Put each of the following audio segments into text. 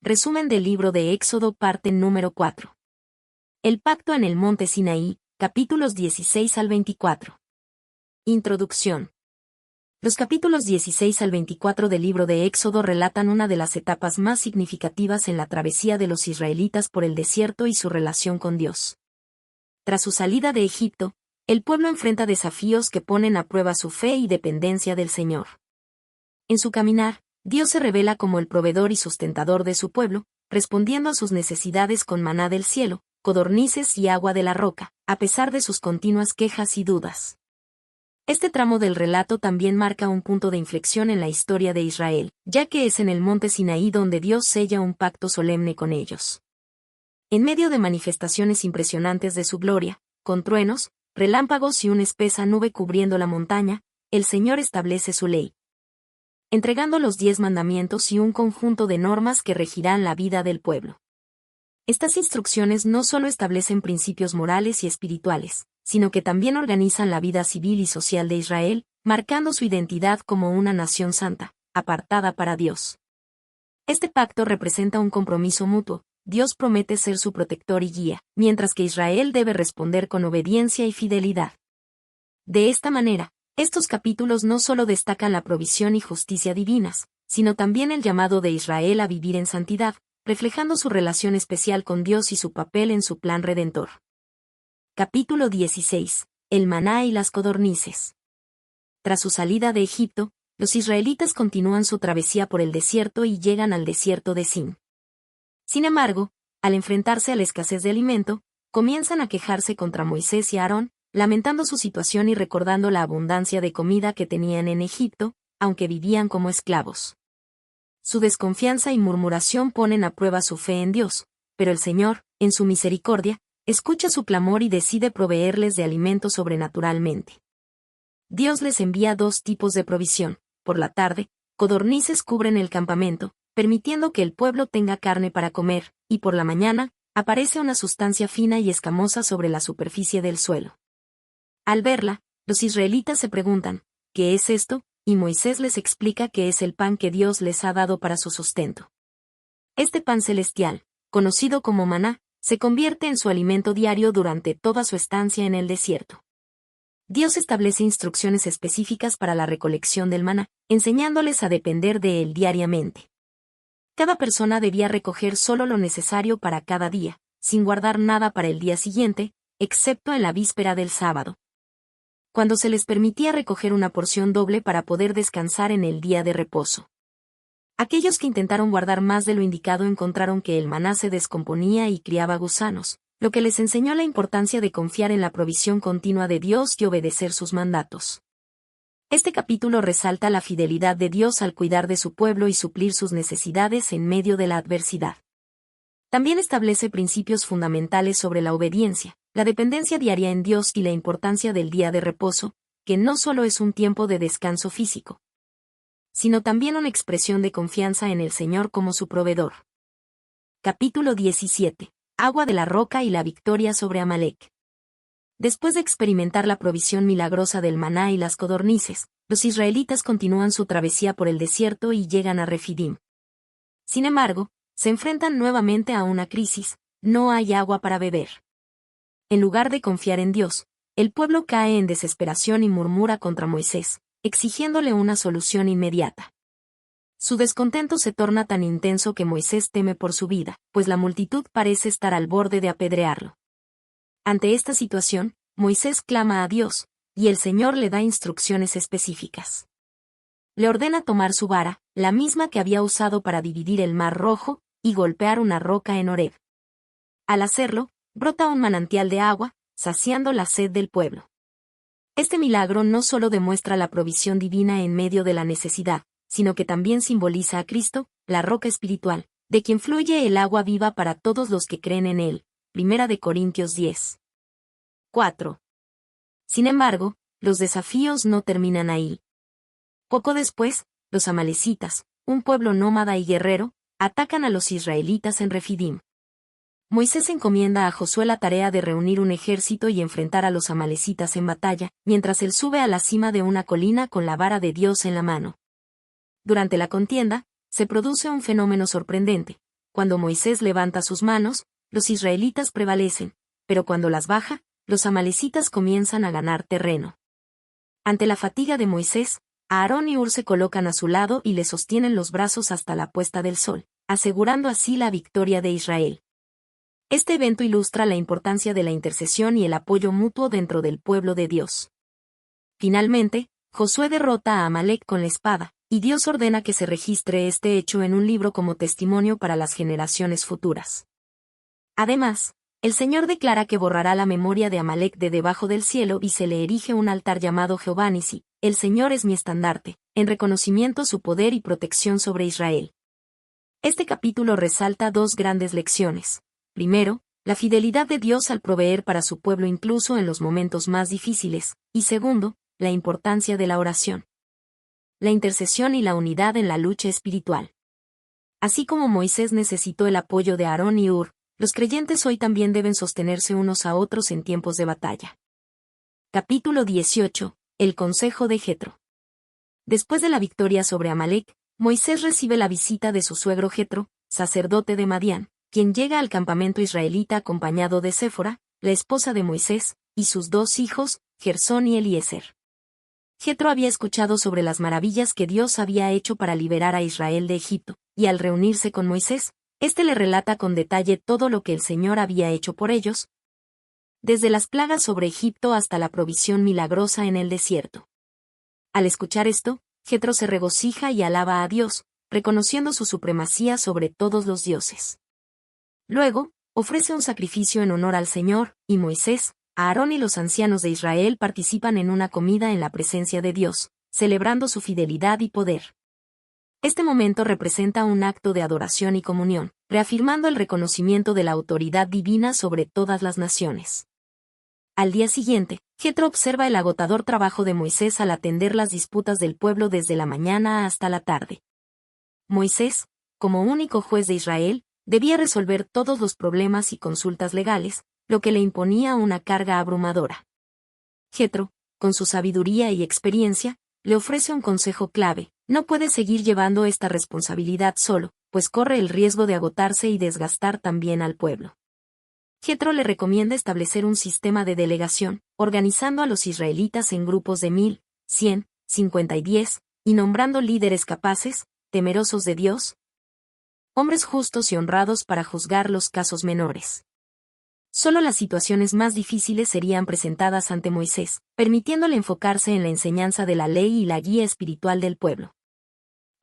Resumen del libro de Éxodo, parte número 4. El pacto en el monte Sinaí, capítulos 16 al 24. Introducción. Los capítulos 16 al 24 del libro de Éxodo relatan una de las etapas más significativas en la travesía de los israelitas por el desierto y su relación con Dios. Tras su salida de Egipto, el pueblo enfrenta desafíos que ponen a prueba su fe y dependencia del Señor. En su caminar, Dios se revela como el proveedor y sustentador de su pueblo, respondiendo a sus necesidades con maná del cielo, codornices y agua de la roca, a pesar de sus continuas quejas y dudas. Este tramo del relato también marca un punto de inflexión en la historia de Israel, ya que es en el monte Sinaí donde Dios sella un pacto solemne con ellos. En medio de manifestaciones impresionantes de su gloria, con truenos, relámpagos y una espesa nube cubriendo la montaña, el Señor establece su ley, entregando los 10 mandamientos y un conjunto de normas que regirán la vida del pueblo. Estas instrucciones no solo establecen principios morales y espirituales, sino que también organizan la vida civil y social de Israel, marcando su identidad como una nación santa, apartada para Dios. Este pacto representa un compromiso mutuo. Dios promete ser su protector y guía, mientras que Israel debe responder con obediencia y fidelidad. De esta manera, estos capítulos no solo destacan la provisión y justicia divinas, sino también el llamado de Israel a vivir en santidad, reflejando su relación especial con Dios y su papel en su plan redentor. Capítulo 16. El maná y las codornices. Tras su salida de Egipto, los israelitas continúan su travesía por el desierto y llegan al desierto de Sin. Sin embargo, al enfrentarse a la escasez de alimento, comienzan a quejarse contra Moisés y Aarón, lamentando su situación y recordando la abundancia de comida que tenían en Egipto, aunque vivían como esclavos. Su desconfianza y murmuración ponen a prueba su fe en Dios, pero el Señor, en su misericordia, escucha su clamor y decide proveerles de alimento sobrenaturalmente. Dios les envía 2 tipos de provisión. Por la tarde, codornices cubren el campamento, permitiendo que el pueblo tenga carne para comer, y por la mañana, aparece una sustancia fina y escamosa sobre la superficie del suelo. Al verla, los israelitas se preguntan, ¿qué es esto? Y Moisés les explica que es el pan que Dios les ha dado para su sustento. Este pan celestial, conocido como maná, se convierte en su alimento diario durante toda su estancia en el desierto. Dios establece instrucciones específicas para la recolección del maná, enseñándoles a depender de él diariamente. Cada persona debía recoger solo lo necesario para cada día, sin guardar nada para el día siguiente, excepto en la víspera del sábado, cuando se les permitía recoger una porción doble para poder descansar en el día de reposo. Aquellos que intentaron guardar más de lo indicado encontraron que el maná se descomponía y criaba gusanos, lo que les enseñó la importancia de confiar en la provisión continua de Dios y obedecer sus mandatos. Este capítulo resalta la fidelidad de Dios al cuidar de su pueblo y suplir sus necesidades en medio de la adversidad. También establece principios fundamentales sobre la obediencia, la dependencia diaria en Dios y la importancia del día de reposo, que no solo es un tiempo de descanso físico, sino también una expresión de confianza en el Señor como su proveedor. Capítulo 17. Agua de la roca y la victoria sobre Amalek. Después de experimentar la provisión milagrosa del maná y las codornices, los israelitas continúan su travesía por el desierto y llegan a Refidim. Sin embargo, se enfrentan nuevamente a una crisis: no hay agua para beber. En lugar de confiar en Dios, el pueblo cae en desesperación y murmura contra Moisés, exigiéndole una solución inmediata. Su descontento se torna tan intenso que Moisés teme por su vida, pues la multitud parece estar al borde de apedrearlo. Ante esta situación, Moisés clama a Dios, y el Señor le da instrucciones específicas. Le ordena tomar su vara, la misma que había usado para dividir el Mar Rojo, y golpear una roca en Horeb. Al hacerlo, brota un manantial de agua, saciando la sed del pueblo. Este milagro no solo demuestra la provisión divina en medio de la necesidad, sino que también simboliza a Cristo, la roca espiritual, de quien fluye el agua viva para todos los que creen en él. 1 Corintios 10. 4. Sin embargo, los desafíos no terminan ahí. Poco después, los amalecitas, un pueblo nómada y guerrero, atacan a los israelitas en Refidim. Moisés encomienda a Josué la tarea de reunir un ejército y enfrentar a los amalecitas en batalla, mientras él sube a la cima de una colina con la vara de Dios en la mano. Durante la contienda, se produce un fenómeno sorprendente. Cuando Moisés levanta sus manos, los israelitas prevalecen, pero cuando las baja, los amalecitas comienzan a ganar terreno. Ante la fatiga de Moisés, Aarón y Hur se colocan a su lado y le sostienen los brazos hasta la puesta del sol, asegurando así la victoria de Israel. Este evento ilustra la importancia de la intercesión y el apoyo mutuo dentro del pueblo de Dios. Finalmente, Josué derrota a Amalec con la espada, y Dios ordena que se registre este hecho en un libro como testimonio para las generaciones futuras. Además, el Señor declara que borrará la memoria de Amalec de debajo del cielo y se le erige un altar llamado Jehová Nisi, el Señor es mi estandarte, en reconocimiento a su poder y protección sobre Israel. Este capítulo resalta dos grandes lecciones. Primero, la fidelidad de Dios al proveer para su pueblo incluso en los momentos más difíciles, y segundo, la importancia de la oración, la intercesión y la unidad en la lucha espiritual. Así como Moisés necesitó el apoyo de Aarón y Hur, los creyentes hoy también deben sostenerse unos a otros en tiempos de batalla. Capítulo 18. El consejo de Jetro. Después de la victoria sobre Amalec, Moisés recibe la visita de su suegro Jetro, sacerdote de Madián, quien llega al campamento israelita acompañado de Séfora, la esposa de Moisés, y sus dos hijos, Gersón y Eliezer. Jetro había escuchado sobre las maravillas que Dios había hecho para liberar a Israel de Egipto, y al reunirse con Moisés, éste le relata con detalle todo lo que el Señor había hecho por ellos, desde las plagas sobre Egipto hasta la provisión milagrosa en el desierto. Al escuchar esto, Jetro se regocija y alaba a Dios, reconociendo su supremacía sobre todos los dioses. Luego, ofrece un sacrificio en honor al Señor, y Moisés, Aarón y los ancianos de Israel participan en una comida en la presencia de Dios, celebrando su fidelidad y poder. Este momento representa un acto de adoración y comunión, reafirmando el reconocimiento de la autoridad divina sobre todas las naciones. Al día siguiente, Jetro observa el agotador trabajo de Moisés al atender las disputas del pueblo desde la mañana hasta la tarde. Moisés, como único juez de Israel, debía resolver todos los problemas y consultas legales, lo que le imponía una carga abrumadora. Jetro, con su sabiduría y experiencia, le ofrece un consejo clave: no puede seguir llevando esta responsabilidad solo, pues corre el riesgo de agotarse y desgastar también al pueblo. Jetro le recomienda establecer un sistema de delegación, organizando a los israelitas en grupos de 1000, 100, 50 y 10, y nombrando líderes capaces, temerosos de Dios, hombres justos y honrados para juzgar los casos menores. Solo las situaciones más difíciles serían presentadas ante Moisés, permitiéndole enfocarse en la enseñanza de la ley y la guía espiritual del pueblo.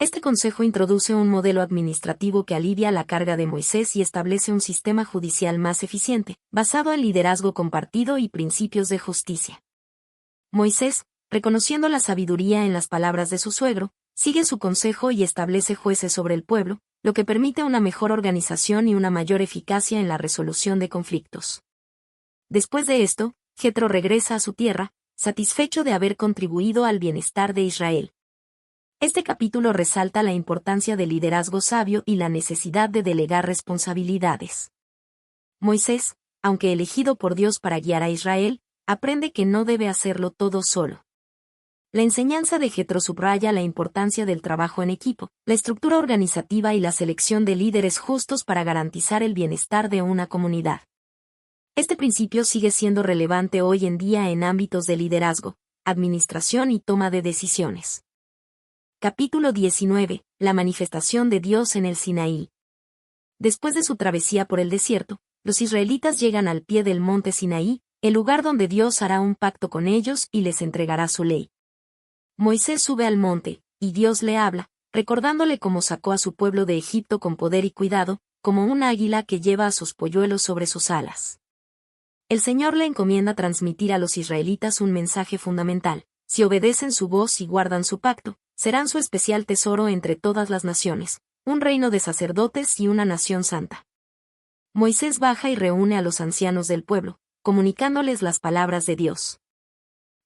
Este consejo introduce un modelo administrativo que alivia la carga de Moisés y establece un sistema judicial más eficiente, basado en liderazgo compartido y principios de justicia. Moisés, reconociendo la sabiduría en las palabras de su suegro, sigue su consejo y establece jueces sobre el pueblo, lo que permite una mejor organización y una mayor eficacia en la resolución de conflictos. Después de esto, Jetro regresa a su tierra, satisfecho de haber contribuido al bienestar de Israel. Este capítulo resalta la importancia del liderazgo sabio y la necesidad de delegar responsabilidades. Moisés, aunque elegido por Dios para guiar a Israel, aprende que no debe hacerlo todo solo. La enseñanza de Jetro subraya la importancia del trabajo en equipo, la estructura organizativa y la selección de líderes justos para garantizar el bienestar de una comunidad. Este principio sigue siendo relevante hoy en día en ámbitos de liderazgo, administración y toma de decisiones. Capítulo 19. La manifestación de Dios en el Sinaí. Después de su travesía por el desierto, los israelitas llegan al pie del monte Sinaí, el lugar donde Dios hará un pacto con ellos y les entregará su ley. Moisés sube al monte, y Dios le habla, recordándole cómo sacó a su pueblo de Egipto con poder y cuidado, como un águila que lleva a sus polluelos sobre sus alas. El Señor le encomienda transmitir a los israelitas un mensaje fundamental: si obedecen su voz y guardan su pacto, serán su especial tesoro entre todas las naciones, un reino de sacerdotes y una nación santa. Moisés baja y reúne a los ancianos del pueblo, comunicándoles las palabras de Dios.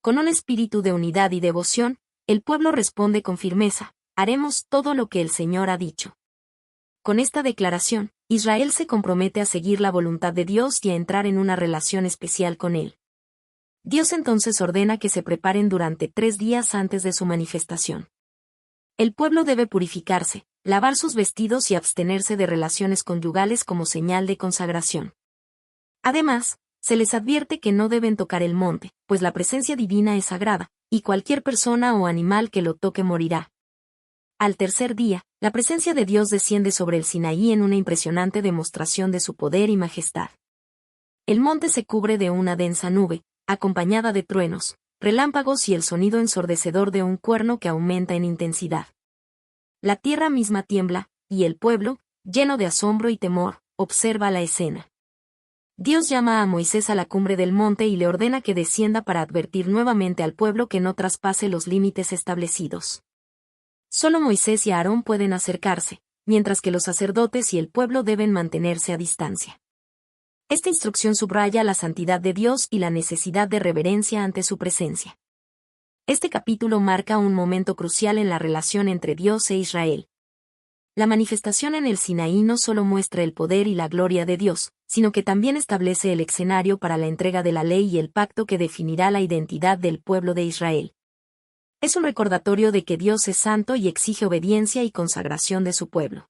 Con un espíritu de unidad y devoción, el pueblo responde con firmeza: haremos todo lo que el Señor ha dicho. Con esta declaración, Israel se compromete a seguir la voluntad de Dios y a entrar en una relación especial con Él. Dios entonces ordena que se preparen durante 3 días antes de su manifestación. El pueblo debe purificarse, lavar sus vestidos y abstenerse de relaciones conyugales como señal de consagración. Además, se les advierte que no deben tocar el monte, pues la presencia divina es sagrada, y cualquier persona o animal que lo toque morirá. Al tercer día, la presencia de Dios desciende sobre el Sinaí en una impresionante demostración de su poder y majestad. El monte se cubre de una densa nube, acompañada de truenos, relámpagos y el sonido ensordecedor de un cuerno que aumenta en intensidad. La tierra misma tiembla, y el pueblo, lleno de asombro y temor, observa la escena. Dios llama a Moisés a la cumbre del monte y le ordena que descienda para advertir nuevamente al pueblo que no traspase los límites establecidos. Solo Moisés y Aarón pueden acercarse, mientras que los sacerdotes y el pueblo deben mantenerse a distancia. Esta instrucción subraya la santidad de Dios y la necesidad de reverencia ante su presencia. Este capítulo marca un momento crucial en la relación entre Dios e Israel. La manifestación en el Sinaí no solo muestra el poder y la gloria de Dios, sino que también establece el escenario para la entrega de la ley y el pacto que definirá la identidad del pueblo de Israel. Es un recordatorio de que Dios es santo y exige obediencia y consagración de su pueblo.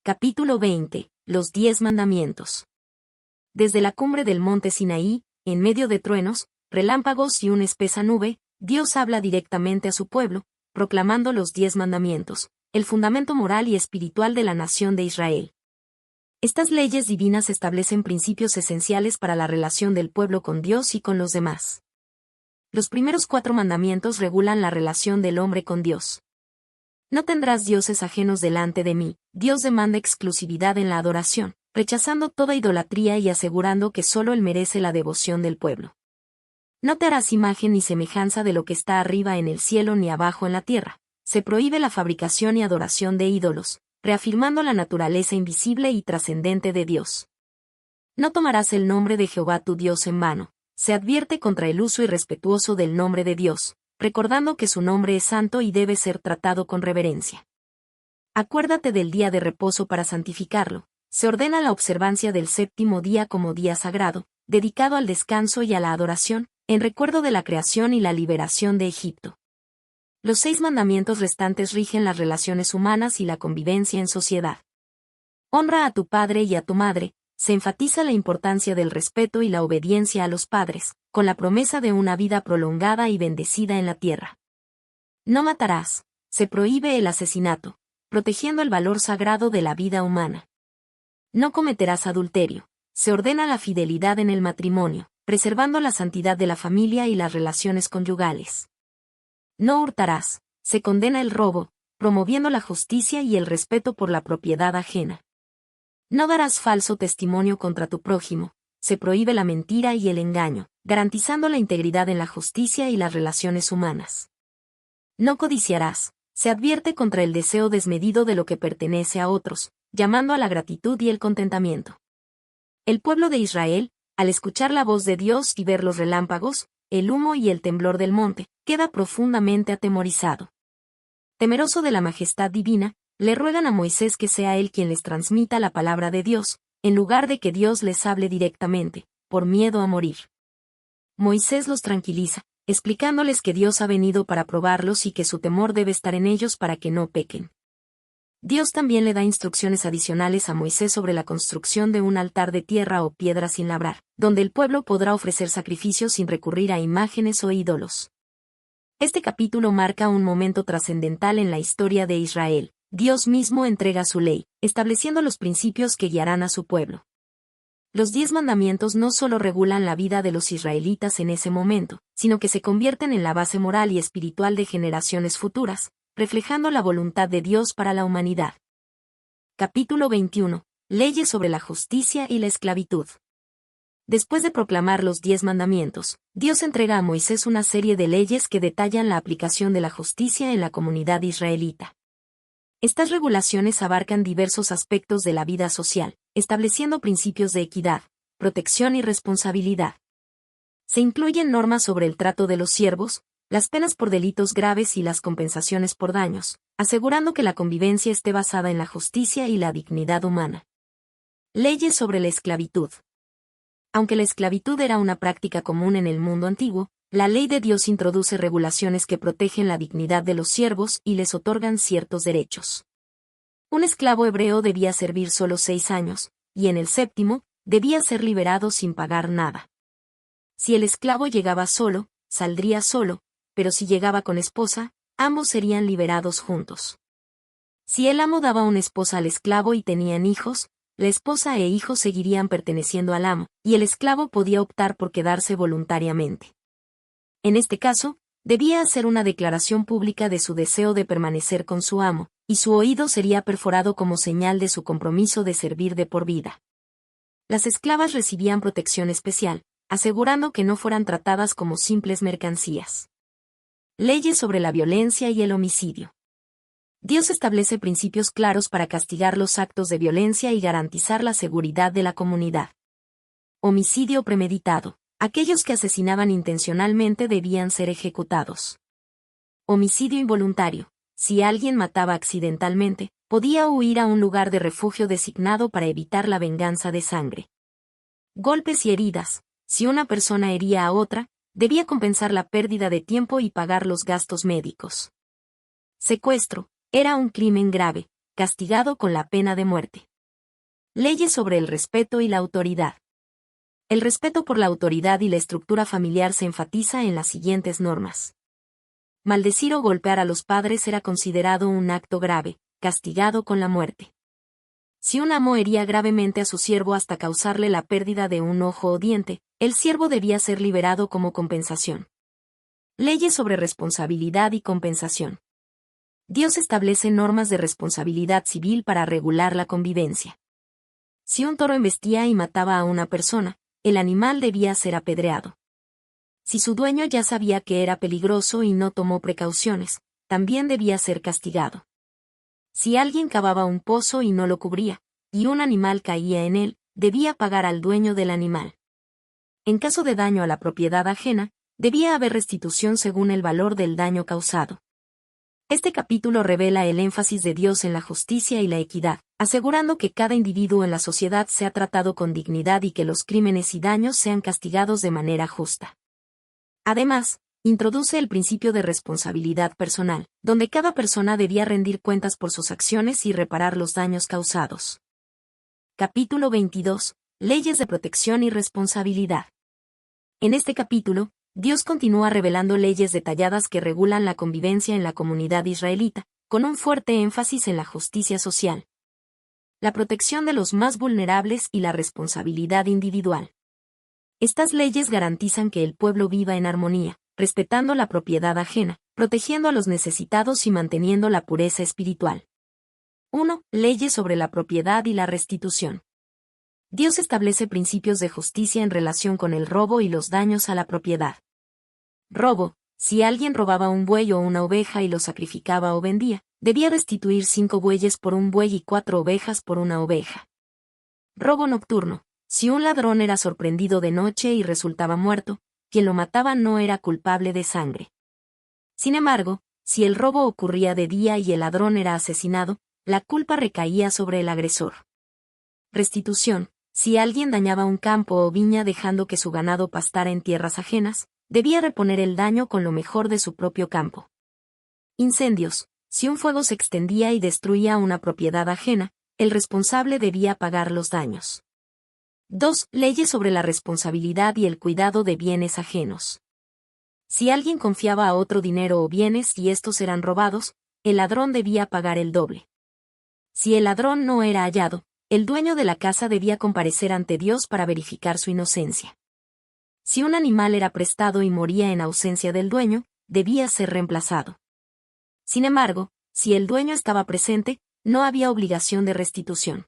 Capítulo 20. Los 10 mandamientos. Desde la cumbre del monte Sinaí, en medio de truenos, relámpagos y una espesa nube, Dios habla directamente a su pueblo, proclamando los 10 mandamientos, el fundamento moral y espiritual de la nación de Israel. Estas leyes divinas establecen principios esenciales para la relación del pueblo con Dios y con los demás. Los primeros 4 mandamientos regulan la relación del hombre con Dios. No tendrás dioses ajenos delante de mí. Dios demanda exclusividad en la adoración, rechazando toda idolatría y asegurando que solo Él merece la devoción del pueblo. No te harás imagen ni semejanza de lo que está arriba en el cielo ni abajo en la tierra. Se prohíbe la fabricación y adoración de ídolos, reafirmando la naturaleza invisible y trascendente de Dios. No tomarás el nombre de Jehová tu Dios en vano. Se advierte contra el uso irrespetuoso del nombre de Dios, recordando que su nombre es santo y debe ser tratado con reverencia. Acuérdate del día de reposo para santificarlo. Se ordena la observancia del séptimo día como día sagrado, dedicado al descanso y a la adoración, en recuerdo de la creación y la liberación de Egipto. Los 6 mandamientos restantes rigen las relaciones humanas y la convivencia en sociedad. Honra a tu padre y a tu madre. Se enfatiza la importancia del respeto y la obediencia a los padres, con la promesa de una vida prolongada y bendecida en la tierra. No matarás. Se prohíbe el asesinato, protegiendo el valor sagrado de la vida humana. No cometerás adulterio. Se ordena la fidelidad en el matrimonio, preservando la santidad de la familia y las relaciones conyugales. No hurtarás. Se condena el robo, promoviendo la justicia y el respeto por la propiedad ajena. No darás falso testimonio contra tu prójimo. Se prohíbe la mentira y el engaño, garantizando la integridad en la justicia y las relaciones humanas. No codiciarás. Se advierte contra el deseo desmedido de lo que pertenece a otros, llamando a la gratitud y el contentamiento. El pueblo de Israel, al escuchar la voz de Dios y ver los relámpagos, el humo y el temblor del monte, queda profundamente atemorizado. Temeroso de la majestad divina, le ruegan a Moisés que sea él quien les transmita la palabra de Dios, en lugar de que Dios les hable directamente, por miedo a morir. Moisés los tranquiliza, explicándoles que Dios ha venido para probarlos y que su temor debe estar en ellos para que no pequen. Dios también le da instrucciones adicionales a Moisés sobre la construcción de un altar de tierra o piedra sin labrar, donde el pueblo podrá ofrecer sacrificios sin recurrir a imágenes o ídolos. Este capítulo marca un momento trascendental en la historia de Israel. Dios mismo entrega su ley, estableciendo los principios que guiarán a su pueblo. Los 10 mandamientos no solo regulan la vida de los israelitas en ese momento, sino que se convierten en la base moral y espiritual de generaciones futuras, reflejando la voluntad de Dios para la humanidad. Capítulo 21. Leyes sobre la justicia y la esclavitud. Después de proclamar los 10 mandamientos, Dios entrega a Moisés una serie de leyes que detallan la aplicación de la justicia en la comunidad israelita. Estas regulaciones abarcan diversos aspectos de la vida social, estableciendo principios de equidad, protección y responsabilidad. Se incluyen normas sobre el trato de los siervos, las penas por delitos graves y las compensaciones por daños, asegurando que la convivencia esté basada en la justicia y la dignidad humana. Leyes sobre la esclavitud. Aunque la esclavitud era una práctica común en el mundo antiguo, La ley de Dios introduce regulaciones que protegen la dignidad de los siervos y les otorgan ciertos derechos. Un esclavo hebreo debía servir solo 6 años, y en el 7º, debía ser liberado sin pagar nada. Si el esclavo llegaba solo, saldría solo, pero si llegaba con esposa, ambos serían liberados juntos. Si el amo daba una esposa al esclavo y tenían hijos, la esposa e hijos seguirían perteneciendo al amo, y el esclavo podía optar por quedarse voluntariamente. En este caso, debía hacer una declaración pública de su deseo de permanecer con su amo, y su oído sería perforado como señal de su compromiso de servir de por vida. Las esclavas recibían protección especial, asegurando que no fueran tratadas como simples mercancías. Leyes sobre la violencia y el homicidio. Dios establece principios claros para castigar los actos de violencia y garantizar la seguridad de la comunidad. Homicidio premeditado. Aquellos que asesinaban intencionalmente debían ser ejecutados. Homicidio involuntario. Si alguien mataba accidentalmente, podía huir a un lugar de refugio designado para evitar la venganza de sangre. Golpes y heridas. Si una persona hería a otra, debía compensar la pérdida de tiempo y pagar los gastos médicos. Secuestro. Era un crimen grave, castigado con la pena de muerte. Leyes sobre el respeto y la autoridad. El respeto por la autoridad y la estructura familiar se enfatiza en las siguientes normas. Maldecir o golpear a los padres era considerado un acto grave, castigado con la muerte. Si un amo hería gravemente a su siervo hasta causarle la pérdida de un ojo o diente, el siervo debía ser liberado como compensación. Leyes sobre responsabilidad y compensación. Dios establece normas de responsabilidad civil para regular la convivencia. Si un toro embestía y mataba a una persona, el animal debía ser apedreado. Si su dueño ya sabía que era peligroso y no tomó precauciones, también debía ser castigado. Si alguien cavaba un pozo y no lo cubría, y un animal caía en él, debía pagar al dueño del animal. En caso de daño a la propiedad ajena, debía haber restitución según el valor del daño causado. Este capítulo revela el énfasis de Dios en la justicia y la equidad, asegurando que cada individuo en la sociedad sea tratado con dignidad y que los crímenes y daños sean castigados de manera justa. Además, introduce el principio de responsabilidad personal, donde cada persona debía rendir cuentas por sus acciones y reparar los daños causados. Capítulo 22. Leyes de protección y responsabilidad. En este capítulo, Dios continúa revelando leyes detalladas que regulan la convivencia en la comunidad israelita, con un fuerte énfasis en la justicia social, la protección de los más vulnerables y la responsabilidad individual. Estas leyes garantizan que el pueblo viva en armonía, respetando la propiedad ajena, protegiendo a los necesitados y manteniendo la pureza espiritual. 1. Leyes sobre la propiedad y la restitución. Dios establece principios de justicia en relación con el robo y los daños a la propiedad. Robo. Si alguien robaba un buey o una oveja y lo sacrificaba o vendía, debía restituir 5 bueyes por un buey y 4 ovejas por una oveja. Robo nocturno. Si un ladrón era sorprendido de noche y resultaba muerto, quien lo mataba no era culpable de sangre. Sin embargo, si el robo ocurría de día y el ladrón era asesinado, la culpa recaía sobre el agresor. Restitución. Si alguien dañaba un campo o viña dejando que su ganado pastara en tierras ajenas, debía reponer el daño con lo mejor de su propio campo. Incendios. Si un fuego se extendía y destruía una propiedad ajena, el responsable debía pagar los daños. 2. Leyes sobre la responsabilidad y el cuidado de bienes ajenos. Si alguien confiaba a otro dinero o bienes y estos eran robados, el ladrón debía pagar el doble. Si el ladrón no era hallado, el dueño de la casa debía comparecer ante Dios para verificar su inocencia. Si un animal era prestado y moría en ausencia del dueño, debía ser reemplazado. Sin embargo, si el dueño estaba presente, no había obligación de restitución.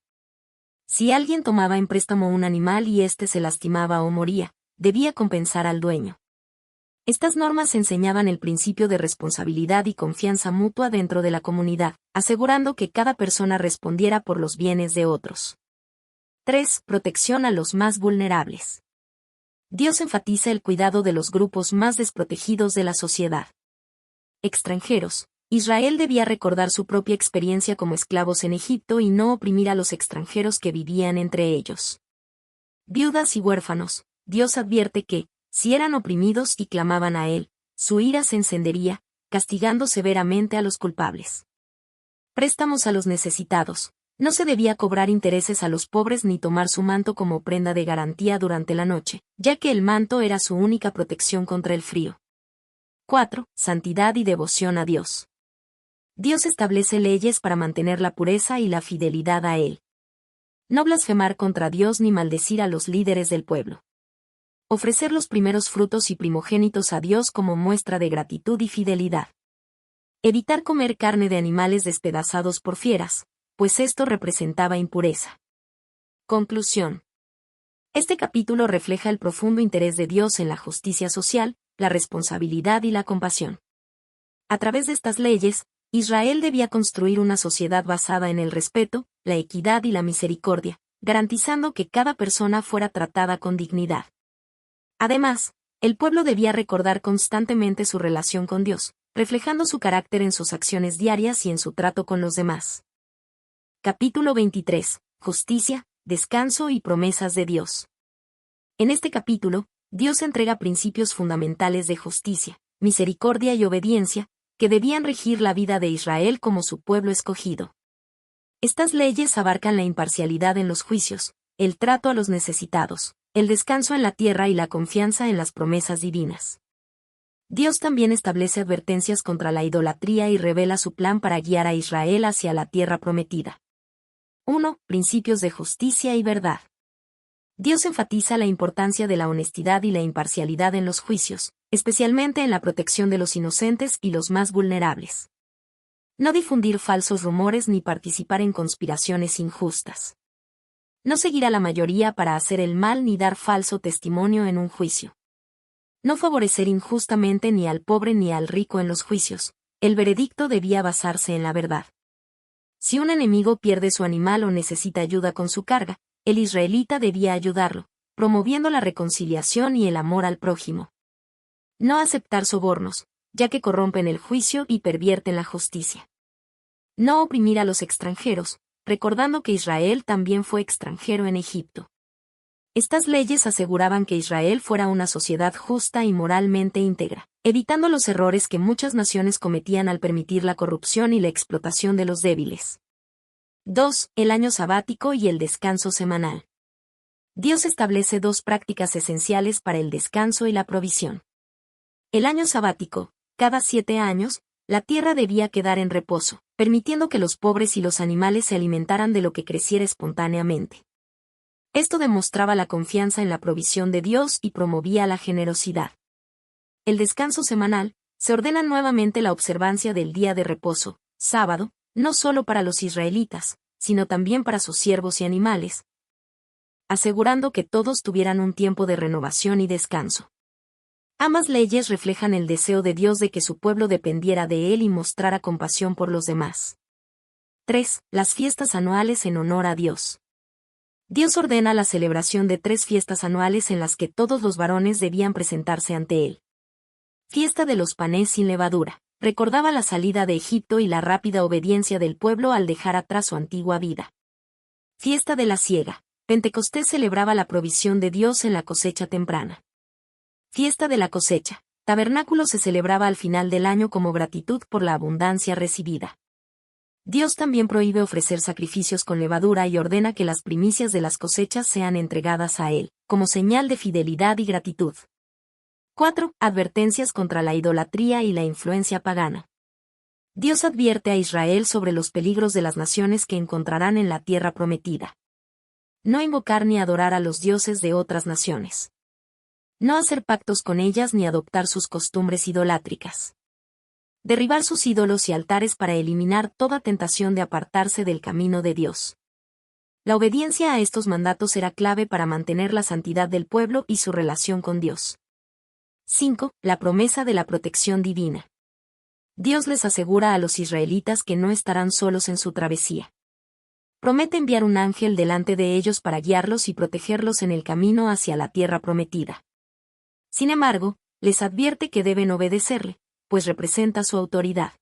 Si alguien tomaba en préstamo un animal y éste se lastimaba o moría, debía compensar al dueño. Estas normas enseñaban el principio de responsabilidad y confianza mutua dentro de la comunidad, asegurando que cada persona respondiera por los bienes de otros. 3. Protección a los más vulnerables. Dios enfatiza el cuidado de los grupos más desprotegidos de la sociedad. Extranjeros. Israel debía recordar su propia experiencia como esclavos en Egipto y no oprimir a los extranjeros que vivían entre ellos. Viudas y huérfanos. Dios advierte que, Si eran oprimidos y clamaban a él, su ira se encendería, castigando severamente a los culpables. Préstamos a los necesitados. No se debía cobrar intereses a los pobres ni tomar su manto como prenda de garantía durante la noche, ya que el manto era su única protección contra el frío. 4. Santidad y devoción a Dios. Dios establece leyes para mantener la pureza y la fidelidad a Él. No blasfemar contra Dios ni maldecir a los líderes del pueblo. Ofrecer los primeros frutos y primogénitos a Dios como muestra de gratitud y fidelidad. Evitar comer carne de animales despedazados por fieras, pues esto representaba impureza. Conclusión. Este capítulo refleja el profundo interés de Dios en la justicia social, la responsabilidad y la compasión. A través de estas leyes, Israel debía construir una sociedad basada en el respeto, la equidad y la misericordia, garantizando que cada persona fuera tratada con dignidad. Además, el pueblo debía recordar constantemente su relación con Dios, reflejando su carácter en sus acciones diarias y en su trato con los demás. Capítulo 23. Justicia, descanso y promesas de Dios. En este capítulo, Dios entrega principios fundamentales de justicia, misericordia y obediencia, que debían regir la vida de Israel como su pueblo escogido. Estas leyes abarcan la imparcialidad en los juicios, el trato a los necesitados, el descanso en la tierra y la confianza en las promesas divinas. Dios también establece advertencias contra la idolatría y revela su plan para guiar a Israel hacia la tierra prometida. 1. Principios de justicia y verdad. Dios enfatiza la importancia de la honestidad y la imparcialidad en los juicios, especialmente en la protección de los inocentes y los más vulnerables. No difundir falsos rumores ni participar en conspiraciones injustas. No seguir a la mayoría para hacer el mal ni dar falso testimonio en un juicio. No favorecer injustamente ni al pobre ni al rico en los juicios. El veredicto debía basarse en la verdad. Si un enemigo pierde su animal o necesita ayuda con su carga, el israelita debía ayudarlo, promoviendo la reconciliación y el amor al prójimo. No aceptar sobornos, ya que corrompen el juicio y pervierten la justicia. No oprimir a los extranjeros, recordando que Israel también fue extranjero en Egipto. Estas leyes aseguraban que Israel fuera una sociedad justa y moralmente íntegra, evitando los errores que muchas naciones cometían al permitir la corrupción y la explotación de los débiles. 2. El año sabático y el descanso semanal. Dios establece dos prácticas esenciales para el descanso y la provisión. El año sabático, cada 7 años, la tierra debía quedar en reposo, permitiendo que los pobres y los animales se alimentaran de lo que creciera espontáneamente. Esto demostraba la confianza en la provisión de Dios y promovía la generosidad. El descanso semanal, se ordena nuevamente la observancia del día de reposo, sábado, no solo para los israelitas, sino también para sus siervos y animales, asegurando que todos tuvieran un tiempo de renovación y descanso. Ambas leyes reflejan el deseo de Dios de que su pueblo dependiera de Él y mostrara compasión por los demás. 3. Las fiestas anuales en honor a Dios. Dios ordena la celebración de 3 fiestas anuales en las que todos los varones debían presentarse ante Él. Fiesta de los panes sin levadura. Recordaba la salida de Egipto y la rápida obediencia del pueblo al dejar atrás su antigua vida. Fiesta de la siega. Pentecostés celebraba la provisión de Dios en la cosecha temprana. Fiesta de la cosecha. Tabernáculo se celebraba al final del año como gratitud por la abundancia recibida. Dios también prohíbe ofrecer sacrificios con levadura y ordena que las primicias de las cosechas sean entregadas a Él, como señal de fidelidad y gratitud. 4. Advertencias contra la idolatría y la influencia pagana. Dios advierte a Israel sobre los peligros de las naciones que encontrarán en la tierra prometida. No invocar ni adorar a los dioses de otras naciones. No hacer pactos con ellas ni adoptar sus costumbres idolátricas. Derribar sus ídolos y altares para eliminar toda tentación de apartarse del camino de Dios. La obediencia a estos mandatos era clave para mantener la santidad del pueblo y su relación con Dios. 5. La promesa de la protección divina. Dios les asegura a los israelitas que no estarán solos en su travesía. Promete enviar un ángel delante de ellos para guiarlos y protegerlos en el camino hacia la tierra prometida. Sin embargo, les advierte que deben obedecerle, pues representa su autoridad.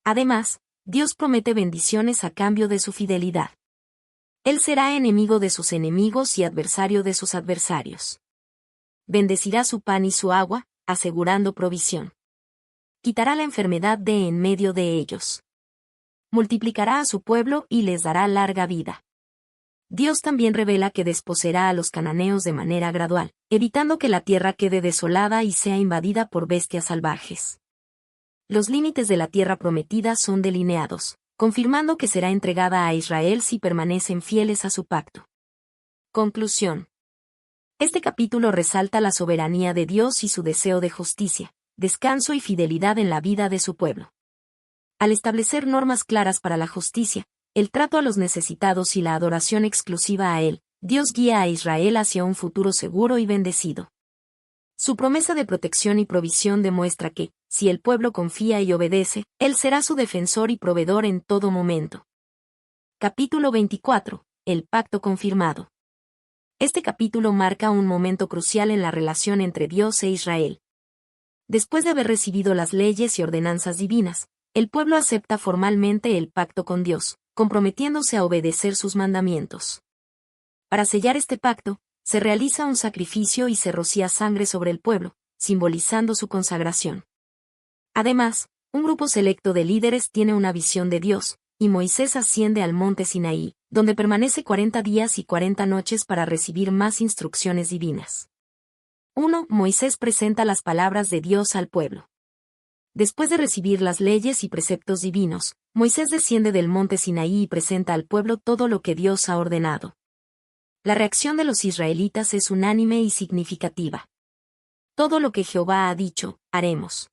Además, Dios promete bendiciones a cambio de su fidelidad. Él será enemigo de sus enemigos y adversario de sus adversarios. Bendecirá su pan y su agua, asegurando provisión. Quitará la enfermedad de en medio de ellos. Multiplicará a su pueblo y les dará larga vida. Dios también revela que desposeerá a los cananeos de manera gradual, evitando que la tierra quede desolada y sea invadida por bestias salvajes. Los límites de la tierra prometida son delineados, confirmando que será entregada a Israel si permanecen fieles a su pacto. Conclusión. Este capítulo resalta la soberanía de Dios y su deseo de justicia, descanso y fidelidad en la vida de su pueblo. Al establecer normas claras para la justicia, el trato a los necesitados y la adoración exclusiva a Él, Dios guía a Israel hacia un futuro seguro y bendecido. Su promesa de protección y provisión demuestra que, si el pueblo confía y obedece, Él será su defensor y proveedor en todo momento. Capítulo 24. El pacto confirmado. Este capítulo marca un momento crucial en la relación entre Dios e Israel. Después de haber recibido las leyes y ordenanzas divinas, el pueblo acepta formalmente el pacto con Dios, comprometiéndose a obedecer sus mandamientos. Para sellar este pacto, se realiza un sacrificio y se rocía sangre sobre el pueblo, simbolizando su consagración. Además, un grupo selecto de líderes tiene una visión de Dios, y Moisés asciende al monte Sinaí, donde permanece 40 días y 40 noches para recibir más instrucciones divinas. 1. Moisés presenta las palabras de Dios al pueblo. Después de recibir las leyes y preceptos divinos, Moisés desciende del monte Sinaí y presenta al pueblo todo lo que Dios ha ordenado. La reacción de los israelitas es unánime y significativa. Todo lo que Jehová ha dicho, haremos.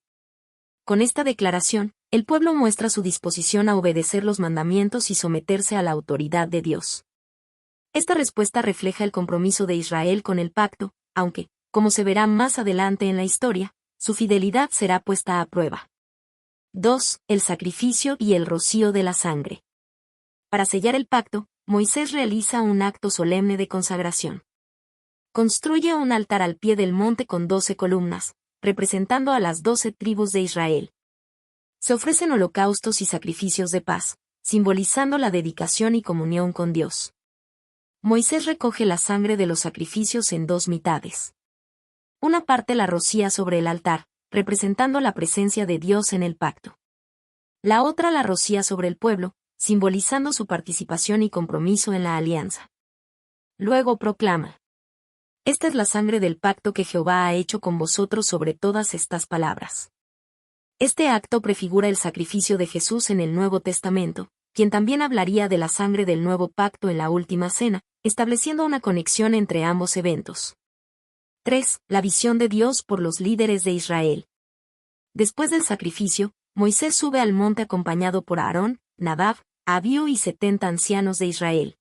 Con esta declaración, el pueblo muestra su disposición a obedecer los mandamientos y someterse a la autoridad de Dios. Esta respuesta refleja el compromiso de Israel con el pacto, aunque, como se verá más adelante en la historia, su fidelidad será puesta a prueba. 2. El sacrificio y el rocío de la sangre. Para sellar el pacto, Moisés realiza un acto solemne de consagración. Construye un altar al pie del monte con 12 columnas, representando a las 12 tribus de Israel. Se ofrecen holocaustos y sacrificios de paz, simbolizando la dedicación y comunión con Dios. Moisés recoge la sangre de los sacrificios en 2 mitades. Una parte la rocía sobre el altar, representando la presencia de Dios en el pacto. La otra la rocía sobre el pueblo, simbolizando su participación y compromiso en la alianza. Luego proclama: Esta es la sangre del pacto que Jehová ha hecho con vosotros sobre todas estas palabras. Este acto prefigura el sacrificio de Jesús en el Nuevo Testamento, quien también hablaría de la sangre del nuevo pacto en la última cena, estableciendo una conexión entre ambos eventos. 3. La visión de Dios por los líderes de Israel. Después del sacrificio, Moisés sube al monte acompañado por Aarón, Nadab, Abiú y 70 ancianos de Israel.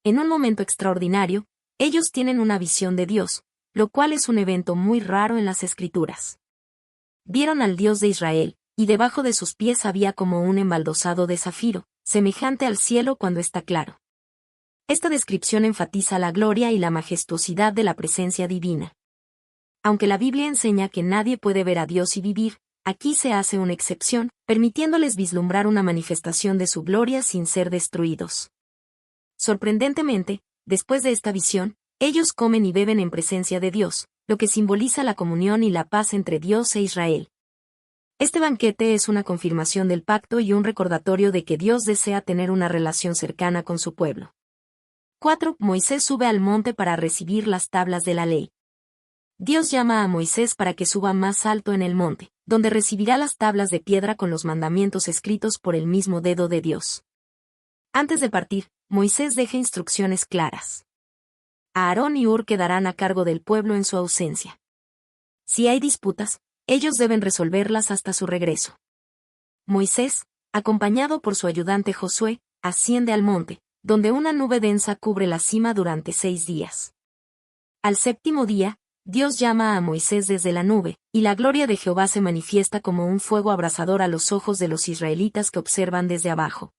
En un momento extraordinario, ellos tienen una visión de Dios, lo cual es un evento muy raro en las Escrituras. Vieron al Dios de Israel, y debajo de sus pies había como un embaldosado de zafiro, semejante al cielo cuando está claro. Esta descripción enfatiza la gloria y la majestuosidad de la presencia divina. Aunque la Biblia enseña que nadie puede ver a Dios y vivir, aquí se hace una excepción, permitiéndoles vislumbrar una manifestación de su gloria sin ser destruidos. Sorprendentemente, después de esta visión, ellos comen y beben en presencia de Dios, lo que simboliza la comunión y la paz entre Dios e Israel. Este banquete es una confirmación del pacto y un recordatorio de que Dios desea tener una relación cercana con su pueblo. 4. Moisés sube al monte para recibir las tablas de la ley. Dios llama a Moisés para que suba más alto en el monte, donde recibirá las tablas de piedra con los mandamientos escritos por el mismo dedo de Dios. Antes de partir, Moisés deja instrucciones claras. Aarón y Hur quedarán a cargo del pueblo en su ausencia. Si hay disputas, ellos deben resolverlas hasta su regreso. Moisés, acompañado por su ayudante Josué, asciende al monte, donde una nube densa cubre la cima durante 6 días. Al 7º día, Dios llama a Moisés desde la nube, y la gloria de Jehová se manifiesta como un fuego abrasador a los ojos de los israelitas que observan desde abajo.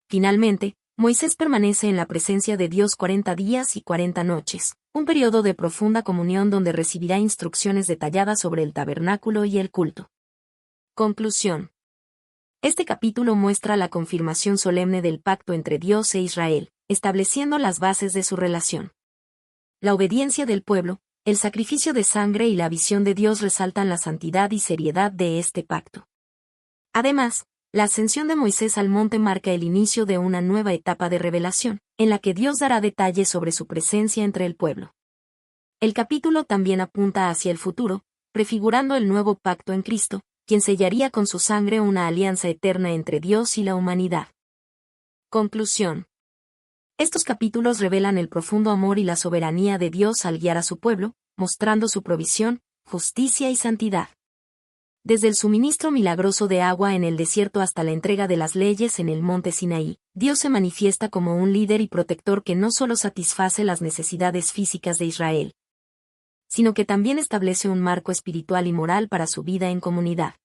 Finalmente, Moisés permanece en la presencia de Dios 40 días y 40 noches, un periodo de profunda comunión donde recibirá instrucciones detalladas sobre el tabernáculo y el culto. Conclusión. Este capítulo muestra la confirmación solemne del pacto entre Dios e Israel, estableciendo las bases de su relación. La obediencia del pueblo, El sacrificio de sangre y la visión de Dios resaltan la santidad y seriedad de este pacto. Además, la ascensión de Moisés al monte marca el inicio de una nueva etapa de revelación, en la que Dios dará detalles sobre su presencia entre el pueblo. El capítulo también apunta hacia el futuro, prefigurando el nuevo pacto en Cristo, quien sellaría con su sangre una alianza eterna entre Dios y la humanidad. Conclusión. Estos capítulos revelan el profundo amor y la soberanía de Dios al guiar a su pueblo, mostrando su provisión, justicia y santidad. Desde el suministro milagroso de agua en el desierto hasta la entrega de las leyes en el monte Sinaí, Dios se manifiesta como un líder y protector que no solo satisface las necesidades físicas de Israel, sino que también establece un marco espiritual y moral para su vida en comunidad.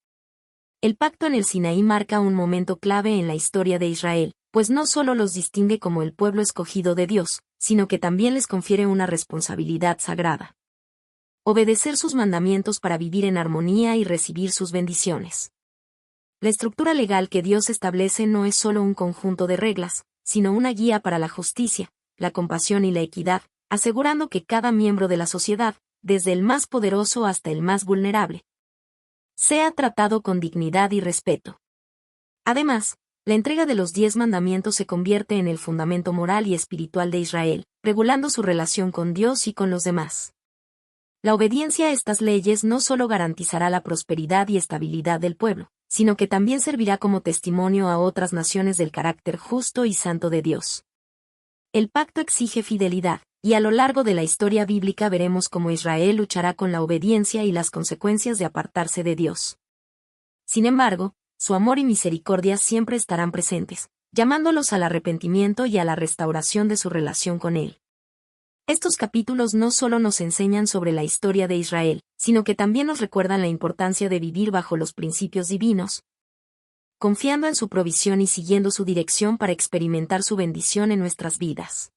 El pacto en el Sinaí marca un momento clave en la historia de Israel, pues no solo los distingue como el pueblo escogido de Dios, sino que también les confiere una responsabilidad sagrada: obedecer sus mandamientos para vivir en armonía y recibir sus bendiciones. La estructura legal que Dios establece no es solo un conjunto de reglas, sino una guía para la justicia, la compasión y la equidad, asegurando que cada miembro de la sociedad, desde el más poderoso hasta el más vulnerable, sea tratado con dignidad y respeto. Además, la entrega de los 10 mandamientos se convierte en el fundamento moral y espiritual de Israel, regulando su relación con Dios y con los demás. La obediencia a estas leyes no solo garantizará la prosperidad y estabilidad del pueblo, sino que también servirá como testimonio a otras naciones del carácter justo y santo de Dios. El pacto exige fidelidad, y a lo largo de la historia bíblica veremos cómo Israel luchará con la obediencia y las consecuencias de apartarse de Dios. Sin embargo, su amor y misericordia siempre estarán presentes, llamándolos al arrepentimiento y a la restauración de su relación con Él. Estos capítulos no solo nos enseñan sobre la historia de Israel, sino que también nos recuerdan la importancia de vivir bajo los principios divinos, confiando en su provisión y siguiendo su dirección para experimentar su bendición en nuestras vidas.